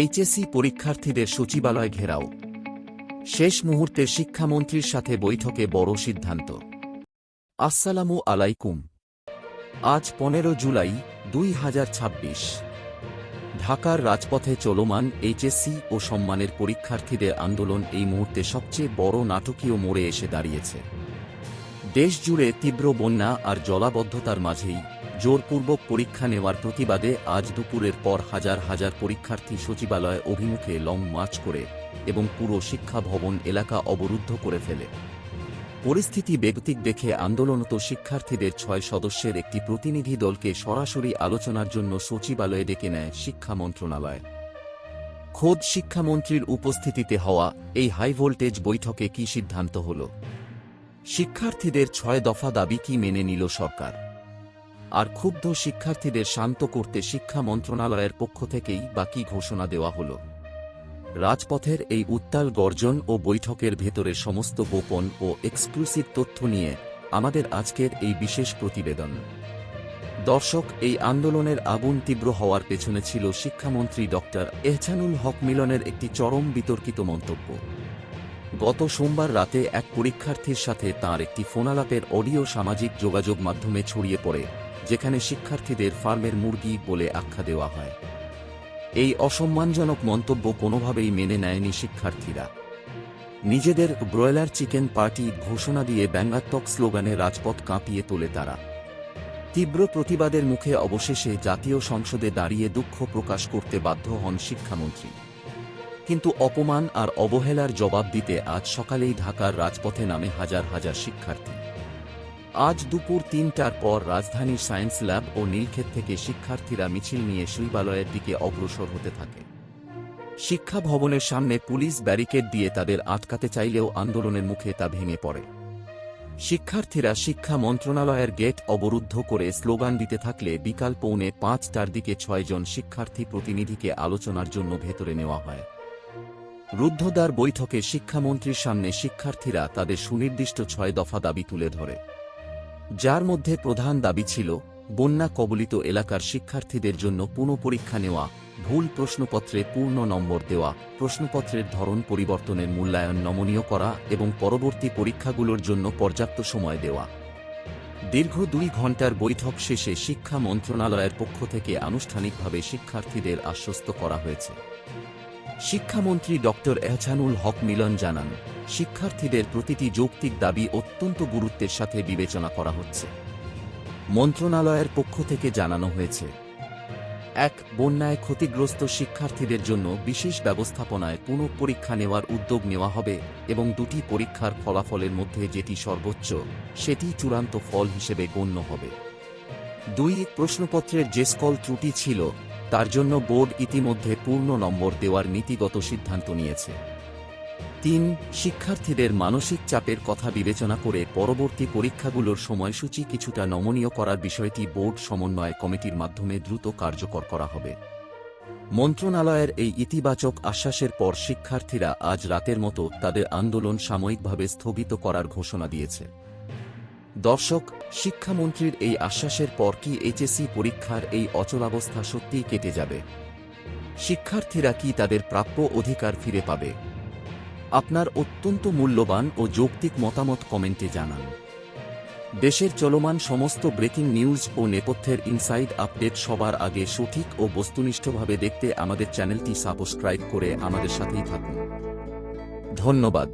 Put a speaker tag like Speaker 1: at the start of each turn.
Speaker 1: HSC পরীক্ষার্থীদের সচিবালয় ঘেরাও। শেষ মুহূর্তে শিক্ষামন্ত্রীর সাথে বৈঠকে বড় সিদ্ধান্ত। আসসালামু আলাইকুম। আজ 15 জুলাই 2026। ঢাকার রাজপথে চলমান এইচএসসি ও সম্মানের পরীক্ষার্থীদের আন্দোলন এই মুহূর্তে সবচেয়ে বড় নাটকীয় মোড়ে এসে দাঁড়িয়েছে। দেশজুড়ে তীব্র বন্যা আর জলাবদ্ধতার মাঝেই জোরপূর্বক পরীক্ষা নেওয়ার প্রতিবাদে আজ দুপুরের পর হাজার হাজার পরীক্ষার্থী সচিবালয় অভিমুখে লং মার্চ করে এবং পুরো শিক্ষা ভবন এলাকা অবরুদ্ধ করে ফেলে। পরিস্থিতি বেগতিক দেখে আন্দোলনরত শিক্ষার্থীদের 6 সদস্যের একটি প্রতিনিধি দলকে সরাসরি আলোচনার জন্য সচিবালয়ে ডেকে নেয় শিক্ষা মন্ত্রণালয়। খোদ শিক্ষামন্ত্রীর উপস্থিতিতে হওয়া এই হাই ভোল্টেজ বৈঠকে কী সিদ্ধান্ত হল? শিক্ষার্থীদের 6 দফা দাবি কি মেনে নিল সরকার? আর ক্ষুব্ধ শিক্ষার্থীদের শান্ত করতে শিক্ষা মন্ত্রণালয়ের পক্ষ থেকেই বা কী ঘোষণা দেওয়া হল? রাজপথের এই উত্তাল গর্জন ও বৈঠকের ভেতরে সমস্ত গোপন ও এক্সক্লুসিভ তথ্য নিয়ে আমাদের আজকের এই বিশেষ প্রতিবেদন। দর্শক, এই আন্দোলনের আগুন তীব্র হওয়ার পেছনে ছিল শিক্ষামন্ত্রী ডক্টর এহসানুল হক মিলনের একটি চরম বিতর্কিত মন্তব্য। গত সোমবার রাতে এক পরীক্ষার্থীর সাথে তাঁর একটি ফোনালাপের অডিও সামাজিক যোগাযোগ মাধ্যমে ছড়িয়ে পড়ে, যেখানে শিক্ষার্থীদের ফার্মের মুরগি বলে আখ্যা দেওয়া হয়। এই অসম্মানজনক মন্তব্য কোনোভাবেই মেনে নেয়নি শিক্ষার্থীরা। নিজেদের ব্রয়লার চিকেন পার্টি ঘোষণা দিয়ে ব্যঙ্গাত্মক স্লোগানে রাজপথ কাঁপিয়ে তোলে তারা। তীব্র প্রতিবাদের মুখে অবশেষে জাতীয় সংসদে দাঁড়িয়ে দুঃখ প্রকাশ করতে বাধ্য হন শিক্ষামন্ত্রী। কিন্তু অপমান আর অবহেলার জবাব দিতে আজ সকালেই ঢাকার রাজপথে নামে হাজার হাজার শিক্ষার্থী। আজ দুপুর 3টার পর রাজধানীর সায়েন্স ল্যাব ও নীলক্ষেত থেকে শিক্ষার্থীরা মিছিল নিয়ে সচিবালয়ের দিকে অগ্রসর হতে থাকে। শিক্ষা ভবনের সামনে পুলিশ ব্যারিকেড দিয়ে তাদের আটকাতে চাইলেও আন্দোলনের মুখে তা ভেঙে পড়ে। শিক্ষার্থীরা শিক্ষা মন্ত্রণালয়ের গেট অবরুদ্ধ করে স্লোগান দিতে থাকলে বিকাল 4:45টার দিকে 6 জন শিক্ষার্থী প্রতিনিধিকে আলোচনার জন্য ভেতরে নেওয়া হয়। রুদ্ধদ্বার বৈঠকে শিক্ষামন্ত্রীর সামনে শিক্ষার্থীরা তাদের সুনির্দিষ্ট 6 দফা দাবি তুলে ধরে, যার মধ্যে প্রধান দাবি ছিল বন্যা কবলিত এলাকার শিক্ষার্থীদের জন্য পুনঃপরীক্ষা নেওয়া, ভুল প্রশ্নপত্রে পূর্ণ নম্বর দেওয়া, প্রশ্নপত্রের ধরন পরিবর্তনের মূল্যায়ন নমনীয় করা এবং পরবর্তী পরীক্ষাগুলোর জন্য পর্যাপ্ত সময় দেওয়া। দীর্ঘ 2 ঘণ্টার বৈঠক শেষে শিক্ষা মন্ত্রণালয়ের পক্ষ থেকে আনুষ্ঠানিকভাবে শিক্ষার্থীদের আশ্বস্ত করা হয়েছে। শিক্ষামন্ত্রী ডক্টর এহসানুল হক মিলন জানান, শিক্ষার্থীদের প্রতিটি যৌক্তিক দাবি অত্যন্ত গুরুত্বের সাথে বিবেচনা করা হচ্ছে। মন্ত্রণালয়ের পক্ষ থেকে জানানো হয়েছে, 1. বন্যায় ক্ষতিগ্রস্ত শিক্ষার্থীদের জন্য বিশেষ ব্যবস্থাপনায় পুনঃপরীক্ষা নেওয়ার উদ্যোগ নেওয়া হবে এবং 2টি পরীক্ষার ফলাফলের মধ্যে যেটি সর্বোচ্চ সেটি চূড়ান্ত ফল হিসেবে গণ্য হবে। 2. প্রশ্নপত্রের যে সকল ত্রুটি ছিল তার জন্য বোর্ড ইতিমধ্যে পূর্ণ নম্বর দেওয়ার নীতিগত সিদ্ধান্ত নিয়েছে। 3. শিক্ষার্থীদের মানসিক চাপের কথা বিবেচনা করে পরবর্তী পরীক্ষাগুলোর সময়সূচি কিছুটা নমনীয় করার বিষয়টি বোর্ড সমন্বয় কমিটির মাধ্যমে দ্রুত কার্যকর করা হবে। মন্ত্রণালয়ের এই ইতিবাচক আশ্বাসের পর শিক্ষার্থীরা আজ রাতের মতো তাদের আন্দোলন সাময়িকভাবে স্থগিত করার ঘোষণা দিয়েছে। দর্শক, শিক্ষামন্ত্রীর এই আশ্বাসের পর কি এইচএসসি পরীক্ষার এই অচলাবস্থা সত্যিই কেটে যাবে? শিক্ষার্থীরা কি তাদের প্রাপ্য অধিকার ফিরে পাবে? আপনার অত্যন্ত মূল্যবান ও যৌক্তিক মতামত কমেন্টে জানান। দেশের চলমান সমস্ত ব্রেকিং নিউজ ও নেপথ্যের ইনসাইড আপডেট সবার আগে সঠিক ও বস্তুনিষ্ঠভাবে দেখতে আমাদের চ্যানেলটি সাবস্ক্রাইব করে আমাদের সাথেই থাকুন। ধন্যবাদ।